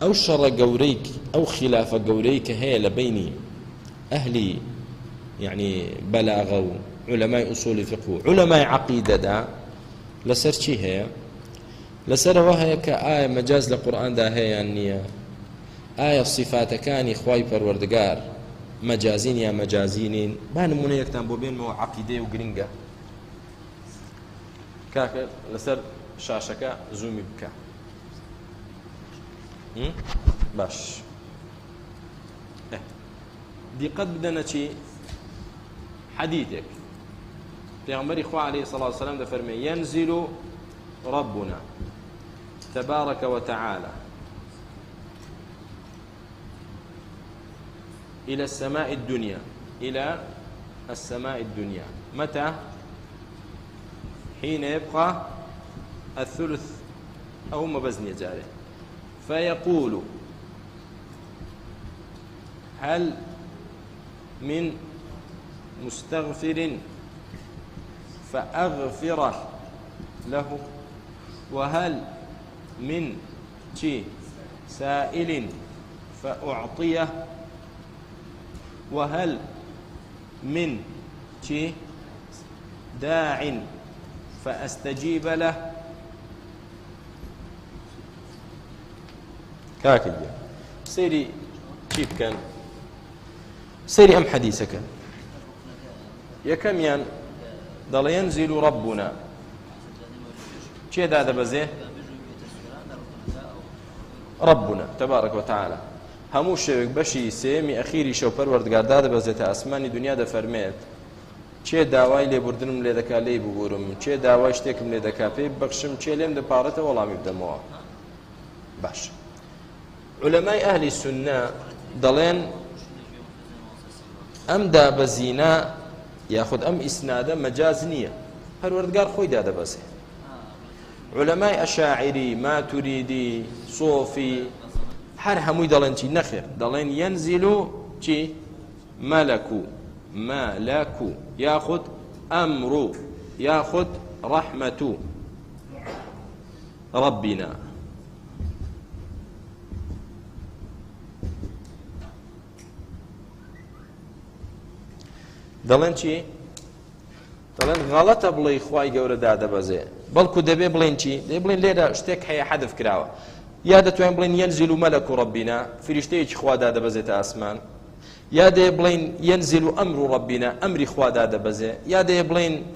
أو شر قوريك أو خلاف قوريك هي لبيني أهلي يعني بلاغة علماء أصول فقه علماء عقيدة دا لسر چی هەیە لەسەرەوە هەیە کە ئایا مەجاز لە قورئاندا هەیە یان نییە ئایا صفاتەکانی خوای پەروەردگار مەجازین یا مەجازینین با نمونەیەکتان بۆ بێنمەوە عەقیدەی و گرنگە کاکە لەسەر شاشەکە زوومی بکە باش دیقەت بدەنە چی حەدیثێک پیغمبری خوا علیه الصلاة والسلام دفرمي ينزل ربنا تبارك وتعالى إلى السماء الدنيا إلى السماء الدنيا متى؟ حين يبقى الثلث أو مبزن جاره فيقول هل من مستغفر فأغفر له وهل من سائل فأعطيه وهل من داع فأستجيب له كاكية سيري كيف كان سيري أم حديثك يكم ين ضل ينزل ربنا چه داده بزه ربنا تبارك وتعالى همو شوك بشي سيمي أخيري شو پروردگار داده بزه تا اسماني دنیا ده فرميت چه داوای لێبوردنم لێ دەکا لێی ببورم چه داوای شتێکم لێ دەکا پێی ببەخشم چێ لێم دەپارێتە وەڵامی بدەمەوە باش علەمای ئەهلی سونە دەڵێن ئەم دابەزینە یاخود ئەم ئیسنادە مەجاز نییە پەروەردگار خۆی دادەبەزێ علەمای ئەشاعیری ماتوریدی سۆفی هەر هەمووی دەڵێن چی نەخێر دەڵێن یەنزیل چی مەلەکو مالك ياخذ أمر ياخذ رحمة ربنا دلين شي دلين غلطة بلي خواي جورة دادا بزي بلكو دبي بلين شي دبي بلين ليدا اشتك هي حذف كراوة يا دتوين بلين ينزل ملك ربنا فريشتيج خوا دادا بزي تاسمان يا دي بلين ينزل أمر ربنا أمر خوا دادا بزي يا دي بلين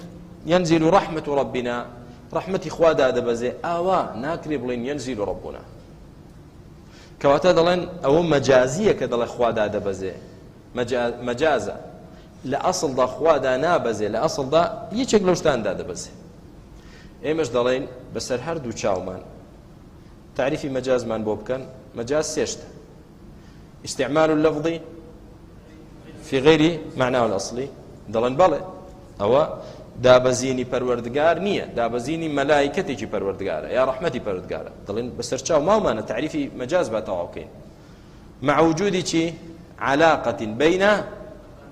ينزل رحمة ربنا رحمة خوا دادا بزي آوا ناكري بلين ينزل ربنا كواتا دلين أو مجازية كدل خوا دادا بزي مجازة لأصل دا خوا دا نابزي لأصل دا يچك لوشتان دادا بزي ايمش دلين بسر هر دو چاومان تعريفي مجاز من بوبكن مجاز سيشت استعمال اللفظي في غير معناه الأصلي دلن بله أو دابزيني پروردگار نية دابزيني ملائكتي پروردگار يا رحمتي پروردگار دلن بسرچاو ما معنى تعريفي مجاز باتواقين مع وجود علاقة بين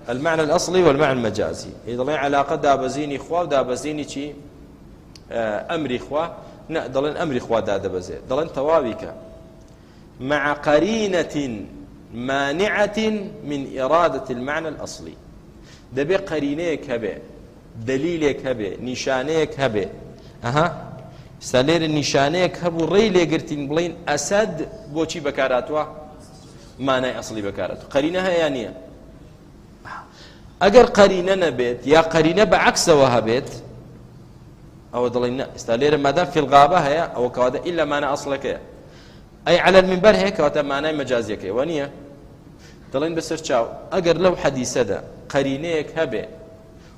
المعنى الأصلي والمعنى المجازي دلن علاقة دابزيني خوا ودابزيني أمري خوا دلن أمري خوا دابزي دلن توابك مع قرينة مانعة من إرادة المعنى الأصلي دبي قرينيك هبه دليلك هبه نشانيك هبه سالير النشانيك هبو ريلي قرتين بلين أسد بوشي بكاراتوا معنى أصلي بكاراتوا قرينها يانية أجر قرينة نبيت يا قرينة بعكس وهبت أو ضلينا سالير مادام في الغابة هي أو كوادا إلا معنى أصلك أي على المنبر هيك كواتا معنى مجازيك ونية دلين بسر چاو اگر لو حديثة دا قرينيك هبه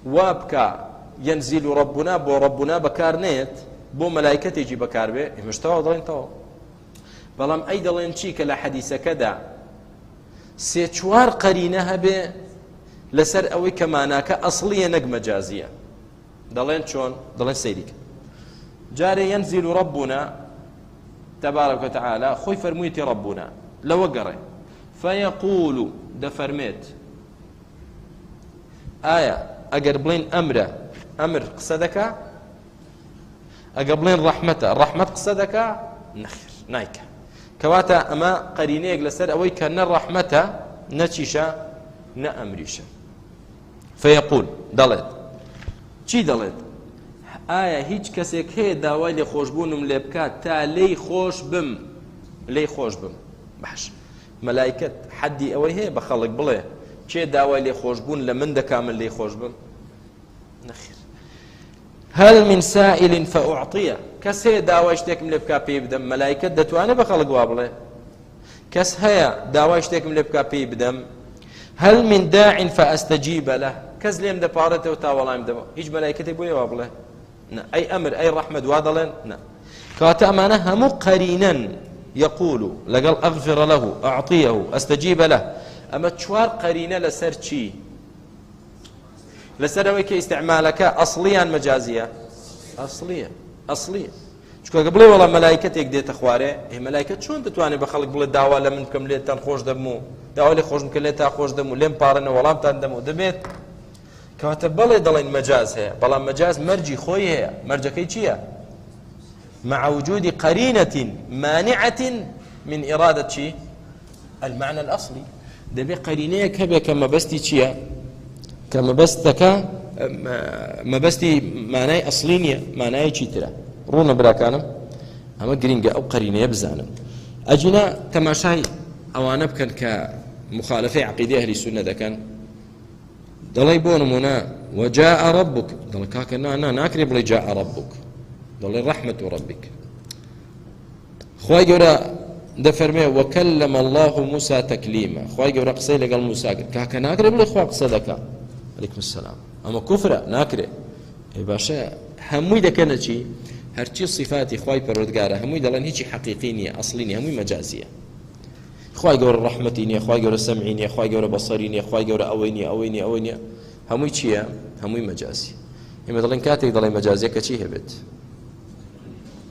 وابكا ينزل ربنا بو ربنا بكار نيت بو ملائكة يجي بكار به مشتوا دلين تاو بلام اي دلين چيك لحديثة كدا سيچوار قرينة هبه لسر اوي كماناك اصلية نق مجازية دلين چون دلين سيديك جاري ينزل ربنا تبارك وتعالى خوي فرمويتي ربنا لو قرأ فيقول دفرميت آية أقربلين أمر قصدك أقربلين رحمة الرحمة قصدك نخير نايكا کەواتە ئەمە قەرینەیەک لەسەر ئەوەی کە نە ڕەحمەتە نەچیشە نە ئەمریشە. فەیەقول دەڵێت چی دەڵێت؟ ئایا هیچ کەسێک هەیە داوای لێخۆشبوونم لێ بکات تا لێی خۆش بم؟ لێی خۆش بم. باش، مەلایکەت حەدی ئەوەی هەیە بە خەڵک بڵێ چێ داوای لێخۆشبوون لە من دەکا من لێی خۆش بم؟ نەخیر. هەل من سائل فأعطيه، کەس هەیە داوای شتێکم لێ بکا پێی بدەم؟ مەلایکەت دەتوانێت بە خەڵک وا بڵێ؟ کەس هەیە داوای شتێکم لێ بکا پێی بدەم؟ هەل من داع فأستجيب له، کەس لێم دەپاڕێتەوە تا وەڵام دەمە؟ هیچ مەلایکەتێک بۆیە وا بڵێ؟ ئەی ئەمر ئەی ڕەحمەت وا دەڵێن؟ نە. کەواتە ئەمانە هەموو قەرینەن يقول لەگەڵ أغفر له أعطيه أستجيب له. ئەمە چوار قەرینە لەسەر چی؟ لەسەر ئەوەی کە ئیستعمالەکە ئەسڵیان مەجازیە؟ ئەسڵیە. چکە بڵێ وەڵام مەلایکەتێک دێتە خوارێ، مەلایکەت چۆن دەتوانێت بە خەڵک بڵێ داوا لە من بکەم لێتان خۆش دەبم و داوا لێ خۆش بکە لێتا خۆش دەم و لێم پاڕێنە وەڵامتان دەم و دەبێت. کەواتە بەڵێ دەڵێن مەجاز هەیە، بەڵام مەجاز مەرجی خۆی هەیە. مەرجەکەی چییە؟ مع وجود قرينة مانعة من إرادة شيء المعنى الأصلي. دەبێ قەرینەیەک هەبێ کە مەبەستی چییە؟ کە مەبەستەکە مەبەستی مانای ئەسڵی نییە، مانایەکی ترە. ڕوونە براکانم، ئەمە گرینگە ئەو قەرینەیە بزانم. ئەجینە تەماشای ئەوانە بکەن کە مخالفەی عەقیدەی ئەهلی سونە دەکەن. دەڵێ بۆ نمونە وجاء ربك، دەڵێ کاکە ناکرێ بڵێ جاء ربك، دەڵێ رحمة ربك. خوای گەورە دەفەرمێ وكلم الله موسى تكليما، خوای گەورە قسەی لەگەڵ موسا کرد. کاکە ناکرێ بڵێ خوا قسە دەکا. عەلەیکم السەلام. ئەمە کوفرە، ناکرێ. باشە هەمووی دەکەنە چی؟ هەرچی صفاتی خوای پەروەردگارە هەمووی دەڵێن هیچی حەقیقی نییە، ئەسڵی نییە، هەمووی مەجازیە. خوای گەورە ڕەحمەتی نییە، خوای گەورە سەمعی نییە، خوای گەورە بەسەری نییە، خوای گەورە ئەوەی نییە، ئەوەی نییە، ئەوەی نییە. هەمووی چییە؟ هەمووی مەجازی. ئێمە دەڵێن کاتێک دەڵێن مەجازیەکە چی هەبێت؟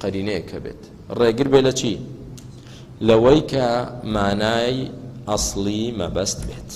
قەرینەیەک هەبێت. ڕێگر بێ لە چی؟ لەوەی کە مانای ئەسڵی مەبەست بێت.